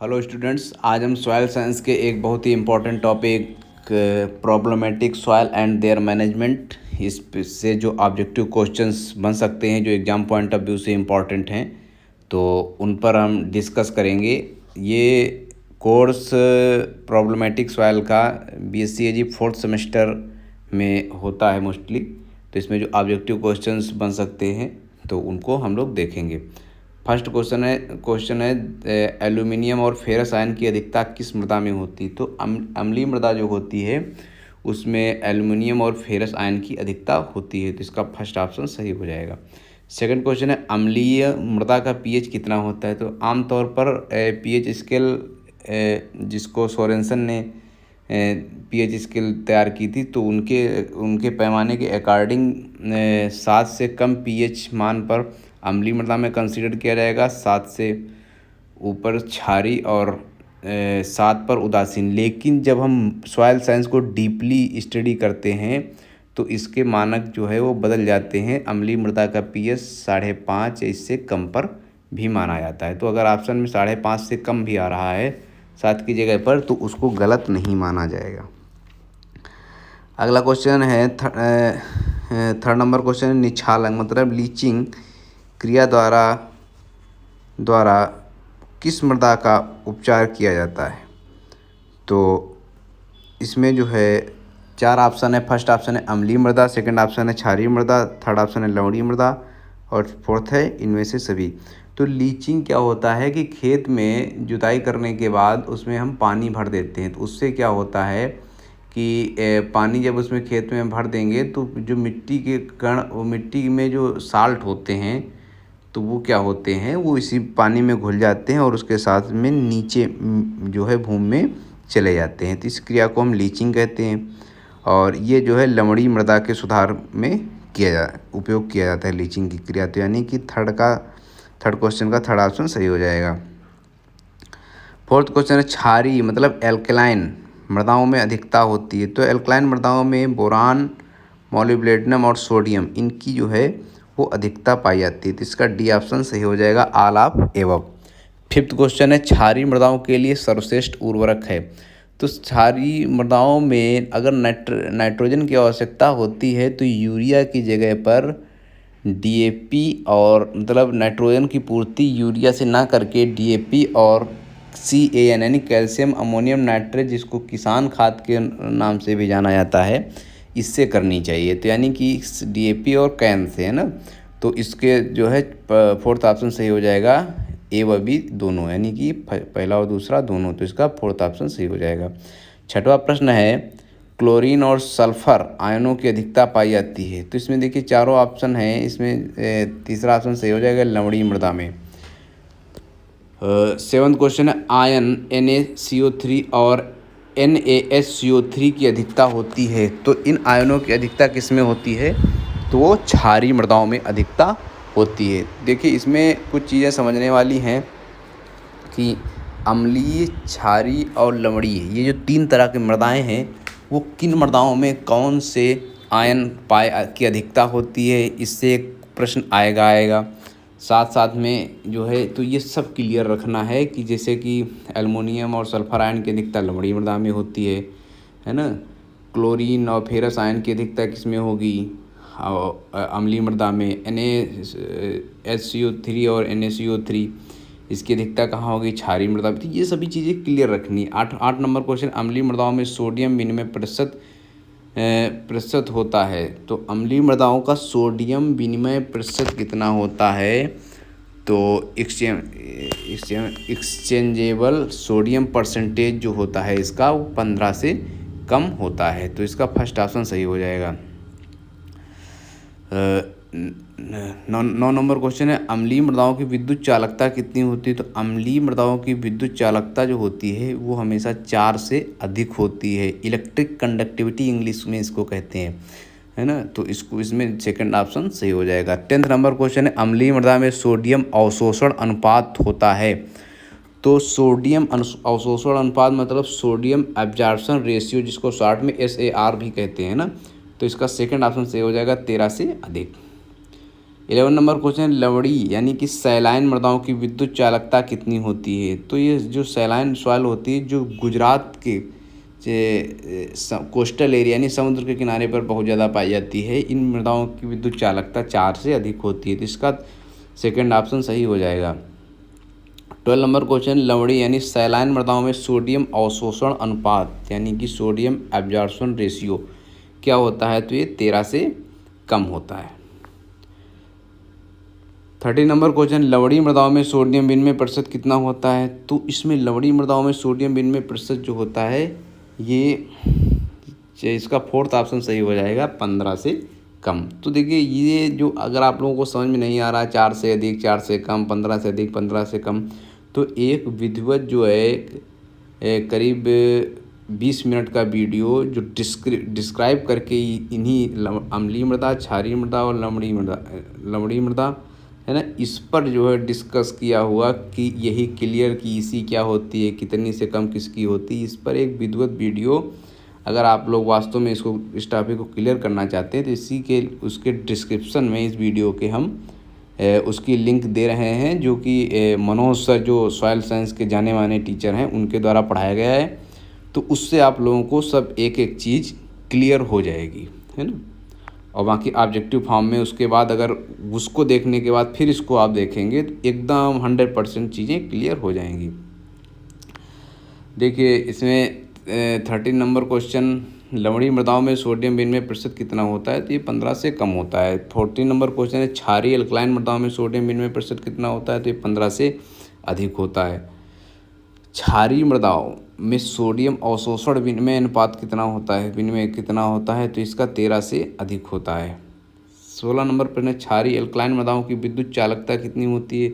Hello students, आज हम soil science के एक बहुत ही important topic problematic soil and their management, इस से जो ऑब्जेक्टिव क्वेश्चंस बन सकते हैं जो एग्ज़ाम पॉइंट ऑफ व्यू से इम्पोर्टेंट हैं, तो उन पर हम डिस्कस करेंगे। ये कोर्स प्रॉब्लमेटिक सॉइल का बीएससी एजी फोर्थ सेमेस्टर में होता है मोस्टली। तो इसमें जो ऑब्जेक्टिव क्वेश्चंस बन सकते हैं तो उनको हम लोग देखेंगे। फर्स्ट क्वेश्चन है एल्यूमिनियम और फेरस आयन की अधिकता किस मृदा में होती है। तो अम्लीय मृदा जो होती है उसमें एल्यूमिनियम और फेरस आयन की अधिकता होती है, तो इसका फर्स्ट ऑप्शन सही हो जाएगा। सेकंड क्वेश्चन है अम्लीय मृदा का पीएच कितना होता है। तो आमतौर पर पीएच स्केल जिसको सोरेनसन ने पीएच स्केल तैयार की थी, तो उनके पैमाने के अकॉर्डिंग 7 से कम पीएच मान पर अम्लीय मृदा में कंसीडर किया जाएगा, 7 से ऊपर क्षारीय और 7 पर उदासीन। लेकिन जब हम सॉइल साइंस को डीपली स्टडी करते हैं तो इसके मानक जो है वो बदल जाते हैं। अम्लीय मृदा का पीएच 5.5 या इससे कम पर भी माना जाता है। तो अगर ऑप्शन में 5.5 से कम भी आ रहा है 7 की जगह पर, तो उसको गलत नहीं माना जाएगा। अगला क्वेश्चन है थर्ड नंबर क्वेश्चन है निछालन मतलब लीचिंग क्रिया द्वारा किस मृदा का उपचार किया जाता है। तो इसमें जो है 4 ऑप्शन है। फर्स्ट ऑप्शन है अम्लीय मृदा, सेकंड ऑप्शन है क्षारीय मृदा, थर्ड ऑप्शन है लवणीय मृदा और फोर्थ है इनमें से सभी। तो लीचिंग क्या होता है कि खेत में जुताई करने के बाद उसमें हम पानी भर देते हैं, तो उससे क्या होता है कि पानी जब उसमें खेत में भर देंगे तो जो मिट्टी के कण, वो मिट्टी में जो साल्ट होते हैं तो वो क्या होते हैं, वो इसी पानी में घुल जाते हैं और उसके साथ में नीचे जो है भूमि में चले जाते हैं। तो इस क्रिया को हम लीचिंग कहते हैं और ये जो है लवणीय मृदा के सुधार में उपयोग किया जाता है लीचिंग की क्रिया। तो यानी कि थर्ड क्वेश्चन का थर्ड ऑप्शन सही हो जाएगा। फोर्थ क्वेश्चन है क्षारीय मतलब एल्कलाइन मृदाओं में अधिकता होती है। तो एल्कलाइन मृदाओं में बोरान, मोलिब्डेनम और सोडियम इनकी जो है वो अधिकता पाई जाती है। तो इसका डी ऑप्शन सही हो जाएगा, all of above. Fifth question है क्षारीय मृदाओं के लिए सर्वश्रेष्ठ उर्वरक है। तो क्षारीय मृदाओं में अगर नाइट्रोजन की आवश्यकता होती है तो यूरिया की जगह पर डीएपी और मतलब नाइट्रोजन की पूर्ति यूरिया से ना करके डीएपी और CAN यानी कैल्शियम अमोनियम नाइट्रेट, जिसको किसान खाद के नाम से भी जाना जाता है, इससे करनी चाहिए। तो यानी कि डीएपी और कैन से, है ना। तो इसके जो है फोर्थ ऑप्शन सही हो जाएगा, ए व बी दोनों, यानी कि पहला और दूसरा दोनों। तो इसका फोर्थ ऑप्शन सही हो जाएगा। छठवां प्रश्न है क्लोरीन और सल्फर आयनों की अधिकता पाई जाती है। तो इसमें देखिए चारों ऑप्शन हैं, इसमें तीसरा ऑप्शन सही हो जाएगा लवणीय मृदा में। सेवन्थ क्वेश्चन है आयन NaCO3 और NaSCO3 की अधिकता होती है। तो इन आयनों की अधिकता किस में होती है, तो वो क्षारीय मृदाओं में अधिकता होती है। देखिए इसमें कुछ चीज़ें समझने वाली हैं कि अम्लीय, क्षारीय और लवणीय, ये जो 3 तरह की मृदाएं हैं वो किन मृदाओं में कौन से आयन की अधिकता होती है, इससे एक प्रश्न आएगा। साथ साथ में जो है तो ये सब क्लियर रखना है कि जैसे कि एल्युमिनियम और सल्फर आयन की अधिकता लवणीय मृदा में होती है ना। क्लोरीन और फेरस आयन की अधिकता किस में होगी, अम्लीय मृदा में। NaSCO3 और NaCO3 इसकी अधिकता कहाँ होगी, क्षारीय मृदा। तो ये सभी चीज़ें क्लियर रखनी है। 8 नंबर क्वेश्चन अम्लीय मृदाओं में सोडियम विनिमय प्रतिशत होता है। तो अम्लीय मृदाओं का सोडियम विनिमय प्रतिशत कितना होता है, तो एक्सचेंजेबल सोडियम परसेंटेज जो होता है इसका वो 15 से कम होता है। तो इसका फर्स्ट ऑप्शन सही हो जाएगा। 9 नंबर क्वेश्चन है अम्लीय मृदाओं की विद्युत चालकता कितनी होती है। तो अम्लीय मृदाओं की विद्युत चालकता जो होती है वो हमेशा 4 से अधिक होती है। इलेक्ट्रिक कंडक्टिविटी इंग्लिश में इसको कहते हैं, है ना। तो इसमें सेकंड ऑप्शन सही हो जाएगा। 10th नंबर क्वेश्चन है अम्लीय मृदा में सोडियम अवशोषण अनुपात होता है। तो सोडियम अवशोषण अनुपात मतलब सोडियम एब्जॉर्प्शन रेशियो, जिसको शॉर्ट में SAR भी कहते हैं ना। तो इसका सेकंड ऑप्शन सही हो जाएगा, 13 से अधिक। 11 नंबर क्वेश्चन, लवड़ी यानी कि सैलाइन मृदाओं की विद्युत चालकता कितनी होती है? तो ये जो सैलाइन सॉइल होती है जो गुजरात के कोस्टल एरिया यानी समुद्र के किनारे पर बहुत ज़्यादा पाई जाती है, इन मृदाओं की विद्युत चालकता 4 से अधिक होती है। तो इसका सेकंड ऑप्शन सही हो जाएगा। 12 नंबर क्वेश्चन, लवड़ी यानी सैलाइन मृदाओं में सोडियम अवशोषण अनुपात यानी कि सोडियम एब्जॉर्प्शन रेशियो क्या होता है? तो ये 13 से कम होता है। 13 नंबर क्वेश्चन, लवड़ी मृदाओं में सोडियम विनिमय प्रतिशत कितना होता है? तो इसमें लवड़ी मृदाओं में सोडियम विनिमय प्रतिशत जो होता है ये इसका फोर्थ ऑप्शन सही हो जाएगा, 15 से कम। तो देखिए ये जो अगर आप लोगों को समझ में नहीं आ रहा है 4 से अधिक, 4 से कम, 15 से अधिक, 15 से कम, तो एक विधिवत जो है करीब 20 मिनट का वीडियो जो डिस्क्राइब करके इन्हीं अम्लीय मृदा, क्षारीय मृदा और लवणी मृदा है ना, इस पर जो है डिस्कस किया हुआ कि यही क्लियर की इसी क्या होती है, कितनी से कम किसकी होती है, इस पर एक विधिवत वीडियो अगर आप लोग वास्तव में इस टॉपिक को क्लियर करना चाहते हैं तो इसी के उसके डिस्क्रिप्शन में इस वीडियो के हम उसकी लिंक दे रहे हैं, जो कि मनोज सर जो सॉइल साइंस के जाने माने टीचर हैं उनके द्वारा पढ़ाया गया है। तो उससे आप लोगों को सब एक एक चीज़ क्लियर हो जाएगी, है ना। और बाकी ऑब्जेक्टिव फॉर्म में उसके बाद अगर उसको देखने के बाद फिर इसको आप देखेंगे तो एकदम 100% चीज़ें क्लियर हो जाएंगी। देखिए इसमें 13 नंबर क्वेश्चन, लवणी मृदाओं में सोडियम विनिमय प्रतिशत कितना होता है? तो ये 15 से कम होता है। 14 नंबर क्वेश्चन है, क्षारीय अल्कलाइन मृदाओं में सोडियम विनिमय प्रतिशत कितना होता है? तो ये 15 से अधिक होता है। क्षारीय मृदाओं में सोडियम अवशोषण विनिमय अनुपात कितना होता है? विनिमय कितना होता है? तो इसका 13 से अधिक होता है। 16 नंबर प्रश्न, क्षारीय अल्कलाइन मृदाओं की विद्युत चालकता कितनी होती है?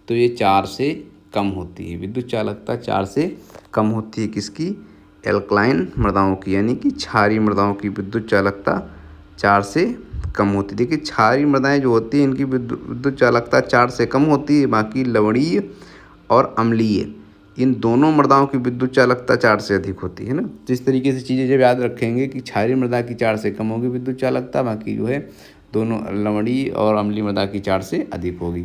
तो ये 4 से कम होती है। विद्युत चालकता 4 से कम होती है किसकी? एल्कलाइन मृदाओं की, यानी कि क्षारीय मृदाओं की विद्युत चालकता 4 से कम होती है। देखिए क्षारीय मृदाएं जो होती हैं इनकी विद्युत चालकता 4 से कम होती है, बाकी लवणीय और अम्लीय इन दोनों मृदाओं की विद्युत चालकता 4 से अधिक होती है ना। तो इस तरीके से चीज़ें जब याद रखेंगे कि क्षारीय मृदा की 4 से कम होगी विद्युत चालकता, बाकी जो है दोनों लवणीय और अम्लीय मृदा की 4 से अधिक होगी।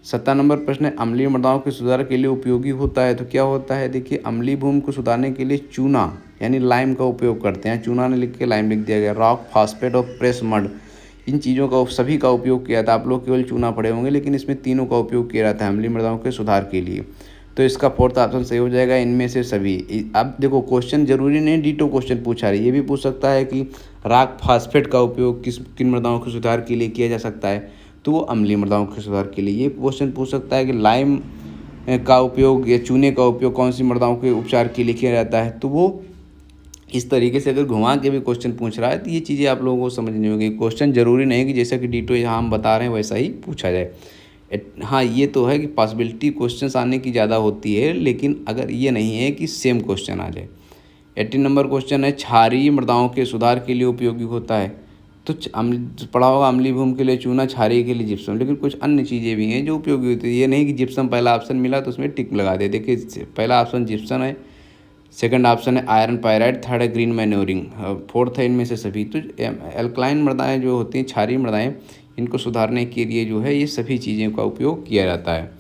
17 नंबर प्रश्न है, अम्लीय मृदाओं के सुधार के लिए उपयोगी होता है? तो क्या होता है? देखिए अम्लीय भूमि को सुधारने के लिए चूना यानी लाइम का उपयोग करते हैं। चूना ने लिख के लाइम लिख दिया गया। रॉक, फॉस्फेट और प्रेस मड, इन चीज़ों का सभी का उपयोग किया था। आप लोग केवल चूना पढ़े होंगे, लेकिन इसमें तीनों का उपयोग किया जाता है अम्लीय मृदाओं के सुधार के लिए। तो इसका फोर्थ ऑप्शन सही हो जाएगा, इनमें से सभी। अब देखो क्वेश्चन जरूरी नहीं डिटो क्वेश्चन पूछा रही है, ये भी पूछ सकता है कि रॉक फास्फेट का उपयोग किन मृदाओं के सुधार के लिए किया जा सकता है? तो वो अम्लीय मृदाओं के सुधार के लिए। ये क्वेश्चन पूछ सकता है कि लाइम का उपयोग या चूने का उपयोग कौन सी मृदाओं के उपचार के लिए किया जाता है? तो वो इस तरीके से अगर घुमा के भी क्वेश्चन पूछ रहा है तो ये चीज़ें आप लोगों को समझनी होगी। क्वेश्चन जरूरी नहीं कि जैसा कि डिटो यहाँ हम बता रहे हैं वैसा ही पूछा जाए। हाँ ये तो है कि पॉसिबिलिटी क्वेश्चन आने की ज़्यादा होती है, लेकिन अगर ये नहीं है कि सेम क्वेश्चन आ जाए। 18 नंबर क्वेश्चन है, क्षारीय मृदाओं के सुधार के लिए उपयोगी होता है? तो पढ़ा होगा अम्लीय भूमि के लिए चूना, क्षारीय के लिए जिप्सम, लेकिन कुछ अन्य चीज़ें भी हैं जो उपयोगी होती है। ये नहीं कि जिप्सम पहला ऑप्शन मिला तो उसमें टिक लगा दे। देखिए पहला ऑप्शन जिप्सम है, सेकंड ऑप्शन है आयरन पायराइड, थर्ड है ग्रीन मैन्योरिंग, फोर्थ है इनमें से सभी। तो एल्कलाइन मृदाएँ जो होती हैं, क्षारीय मृदाएँ, इनको सुधारने के लिए जो है ये सभी चीज़ों का उपयोग किया जाता है।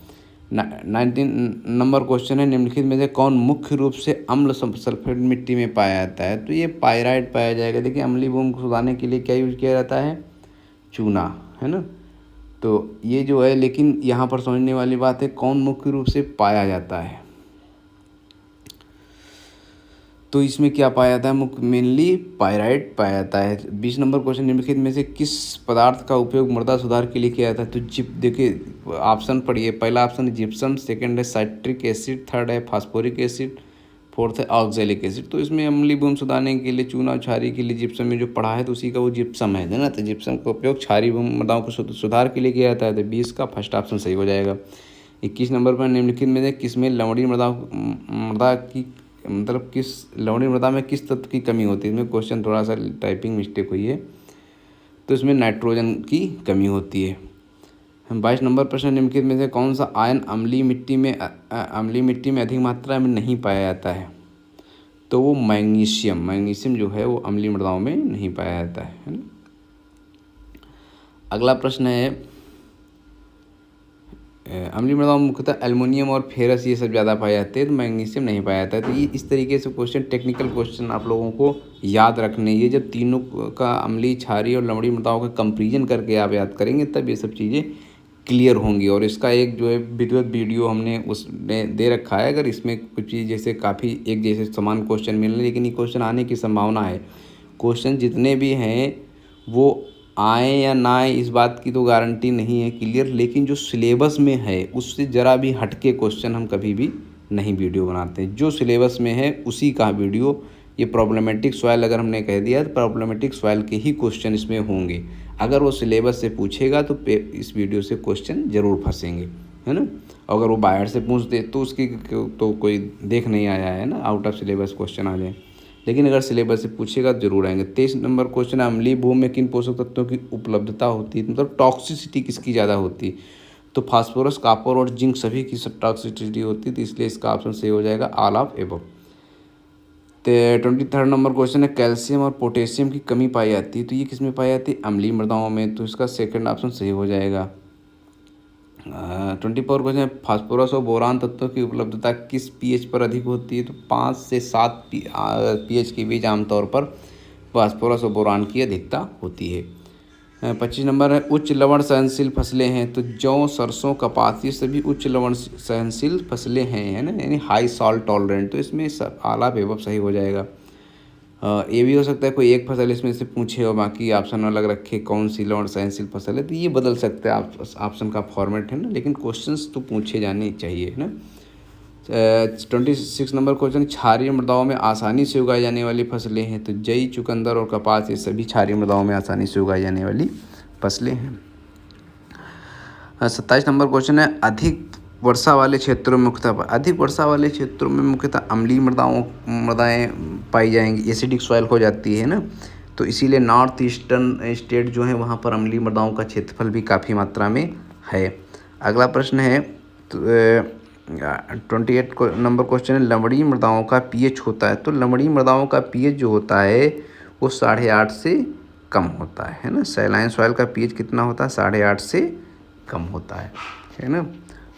19 नंबर क्वेश्चन है, निम्नलिखित में से कौन मुख्य रूप से अम्ल सल्फेट मिट्टी में पाया जाता है? तो ये पायराइड पाया जाएगा। देखिए अम्लीय भूमि को सुधारने के लिए क्या यूज किया जाता है? चूना, है ना। तो ये जो है, लेकिन यहाँ पर समझने वाली बात है कौन मुख्य रूप से पाया जाता है। तो इसमें क्या पाया जाता है? मेनली पायराइड पाया जाता है। 20 नंबर क्वेश्चन, निम्नलिखित में से किस पदार्थ का उपयोग मृदा सुधार के लिए किया जाता है? तो देखिए ऑप्शन पढ़िए। पहला ऑप्शन है जिप्सम, सेकंड है साइट्रिक एसिड, थर्ड है फास्फोरिक एसिड, फोर्थ है ऑक्जेलिक एसिड। तो इसमें अम्लीय भूमि सुधारने के लिए चूना, क्षारीय के लिए जिप्सम में जो पढ़ा है तो उसी का वो जिप्सम है ना। तो जिप्सम का उपयोग क्षारीय भूमि मृदाओं को सुधार के लिए किया जाता है। तो 20 का फर्स्ट ऑप्शन सही हो जाएगा। 21 नंबर पर, निम्नलिखित में से किसमें लवणीय मृदा की मतलब किस लवणीय मृदा में किस तत्व की कमी होती है? इसमें क्वेश्चन थोड़ा सा टाइपिंग मिस्टेक हुई है, तो इसमें नाइट्रोजन की कमी होती है। 22 नंबर प्रश्न, निम्नलिखित में से कौन सा आयन अम्लीय मिट्टी में अधिक मात्रा में नहीं पाया जाता है? तो वो मैग्नीशियम जो है वो अम्लीय मृदाओं में नहीं पाया जाता है ना। अगला प्रश्न है, अम्लीय मृदाओं में मुख्यतः एल्युमिनियम और फेरस ये सब ज़्यादा पाए जाते हैं, तो मैग्नीशियम नहीं पाया जाता है। तो ये इस तरीके से क्वेश्चन, टेक्निकल क्वेश्चन आप लोगों को याद रखने, ये जब तीनों का अम्लीय, क्षारीय और लवणीय मृदाओं का कंपेरिजन करके आप याद करेंगे तब ये सब चीज़ें क्लियर होंगी। और इसका एक जो है विधिवत वीडियो हमने उसमें दे रखा है। अगर इसमें कुछ चीज़ जैसे काफ़ी एक जैसे समान क्वेश्चन मिल रहे हैं, लेकिन ये क्वेश्चन आने की संभावना है, क्वेश्चन जितने भी हैं वो आए या ना आए इस बात की तो गारंटी नहीं है क्लियर, लेकिन जो सिलेबस में है उससे ज़रा भी हटके क्वेश्चन हम कभी भी नहीं वीडियो बनाते हैं। जो सिलेबस में है उसी का वीडियो, ये प्रॉब्लमेटिक सॉइल अगर हमने कह दिया तो प्रॉब्लमेटिक सॉइल के ही क्वेश्चन इसमें होंगे। अगर वो सिलेबस से पूछेगा तो इस वीडियो से क्वेश्चन ज़रूर फंसेंगे, है ना। अगर वो बाहर से पूछ दे तो उसकी तो कोई देख नहीं आया है ना, आउट ऑफ सिलेबस क्वेश्चन आ जाए, लेकिन अगर सिलेबस से पूछेगा तो जरूर आएंगे। 23 नंबर क्वेश्चन है, अम्लीय भूमि में किन पोषक तत्वों की उपलब्धता होती है, मतलब टॉक्सिसिटी किसकी ज़्यादा होती है। तो फास्फोरस, कॉपर और जिंक सभी की टॉक्सिसिटी होती है, तो इसलिए इसका ऑप्शन सही हो जाएगा ऑल ऑफ एबव। तो 23 नंबर क्वेश्चन है, कैल्शियम और पोटेशियम की कमी पाई जाती है, तो ये किस में पाई जाती है, अम्लीय मृदाओं में, तो इसका सेकंड ऑप्शन सही हो जाएगा। 24 क्वेश्चन है, फास्फोरस और बोरान तत्वों की उपलब्धता किस पीएच पर अधिक होती है, तो 5 से 7 पीएच के बीच आमतौर पर फास्फोरस और बोरान की अधिकता होती है। 25 नंबर है, उच्च लवण सहनशील फसलें हैं, तो जौ, सरसों, कपास ये सभी उच्च लवण सहनशील फसलें हैं, है ना, यानी हाई सॉल्ट टॉलरेंट, तो इसमें आला बेवब सही हो जाएगा। ये भी हो सकता है कोई एक फसल इसमें से पूछे और बाकी ऑप्शन अलग रखे कौन सी लवण सहनशील फसल है, तो ये बदल सकते हैं आप, ऑप्शन का फॉर्मेट है ना, लेकिन क्वेश्चंस तो पूछे जाने चाहिए, है ना। 26 नंबर क्वेश्चन, क्षारीय मृदाओं में आसानी से उगाई जाने वाली फसलें हैं, तो जई, चुकंदर और कपास ये सभी क्षारीय मृदाओं में आसानी से उगाई जाने वाली फसलें हैं। 27 नंबर क्वेश्चन है, अधिक वर्षा वाले क्षेत्रों में मुख्यतः अम्लीय मृदाएँ पाई जाएंगी, एसिडिक सॉइल हो जाती है ना, तो इसीलिए नॉर्थ ईस्टर्न स्टेट जो है वहाँ पर अम्लीय मृदाओं का क्षेत्रफल भी काफ़ी मात्रा में है। अगला प्रश्न है, तो 28 नंबर क्वेश्चन है, लवणीय मृदाओं का पीएच होता है, तो लवणीय मृदाओं का पीएच जो होता है वो 8.5 से कम होता है ना। सैलाइन सॉइल का पीएच कितना होता है, 8.5 से कम होता है ना।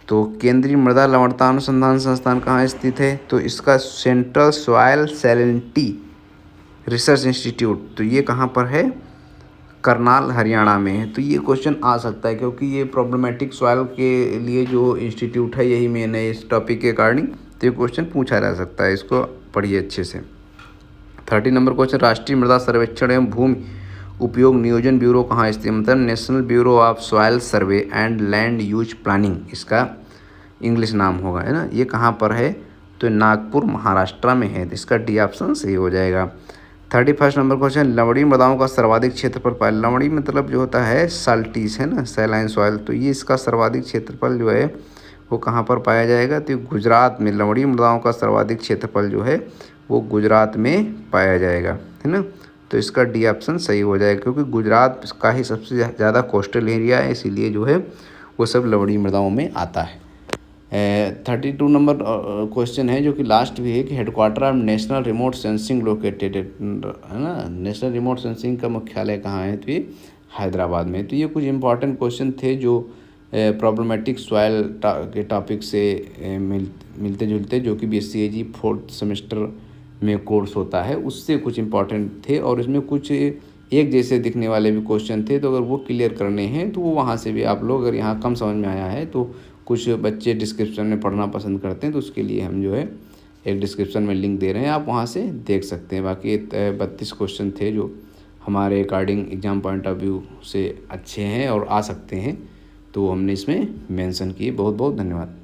तो केंद्रीय मृदा लवणता अनुसंधान संस्थान कहाँ स्थित है, तो इसका central soil salinity research institute, तो ये कहाँ पर है, करनाल हरियाणा में है। तो ये क्वेश्चन आ सकता है क्योंकि ये प्रॉब्लमेटिक सॉइल के लिए जो इंस्टीट्यूट है यही मेन है इस टॉपिक के अकॉर्डिंग, तो ये क्वेश्चन पूछा जा सकता है, इसको पढ़िए अच्छे से। 30 नंबर क्वेश्चन, राष्ट्रीय मृदा सर्वेक्षण एवं भूमि उपयोग नियोजन ब्यूरो कहाँ स्थित है, मतलब national bureau of soil survey and land use planning इसका इंग्लिश नाम होगा, है ना। ये कहाँ पर है, तो नागपुर महाराष्ट्र में है, तो इसका डी ऑप्शन सही हो जाएगा। 31 नंबर क्वेश्चन, लवणीय मृदाओं का सर्वाधिक क्षेत्रफल पाया, लवणीय मतलब जो होता है साल्टीस, है ना, सैलाइन सॉइल, तो ये इसका सर्वाधिक क्षेत्रफल जो है वो कहाँ पर पाया जाएगा, तो गुजरात में। लवणीय मृदाओं का सर्वाधिक क्षेत्रफल जो है वो गुजरात में पाया जाएगा, है ना, तो इसका डी ऑप्शन सही हो जाएगा, क्योंकि गुजरात का ही सबसे ज़्यादा कोस्टल एरिया है, इसीलिए जो है वो सब लवणीय मृदाओं में आता है। 32 नंबर क्वेश्चन है जो कि लास्ट भी है, कि headquarter of national remote sensing located, है ना, नेशनल रिमोट सेंसिंग का मुख्यालय कहाँ है, तो ये हैदराबाद में। तो ये कुछ इंपॉर्टेंट क्वेश्चन थे जो प्रॉब्लमेटिक सॉइल के टॉपिक से मिलते जुलते, जो कि BSc AG 4th सेमेस्टर में कोर्स होता है, उससे कुछ इंपॉर्टेंट थे, और इसमें कुछ एक जैसे दिखने वाले भी क्वेश्चन थे, तो अगर वो क्लियर करने हैं तो वो वहाँ से भी आप लोग, अगर यहाँ कम समझ में आया है तो कुछ बच्चे डिस्क्रिप्शन में पढ़ना पसंद करते हैं, तो उसके लिए हम जो है एक डिस्क्रिप्शन में लिंक दे रहे हैं, आप वहाँ से देख सकते हैं। बाकी 32 क्वेश्चन थे जो हमारे according exam point of view से अच्छे हैं और आ सकते हैं, तो हमने इसमें मेंशन किए। बहुत बहुत धन्यवाद।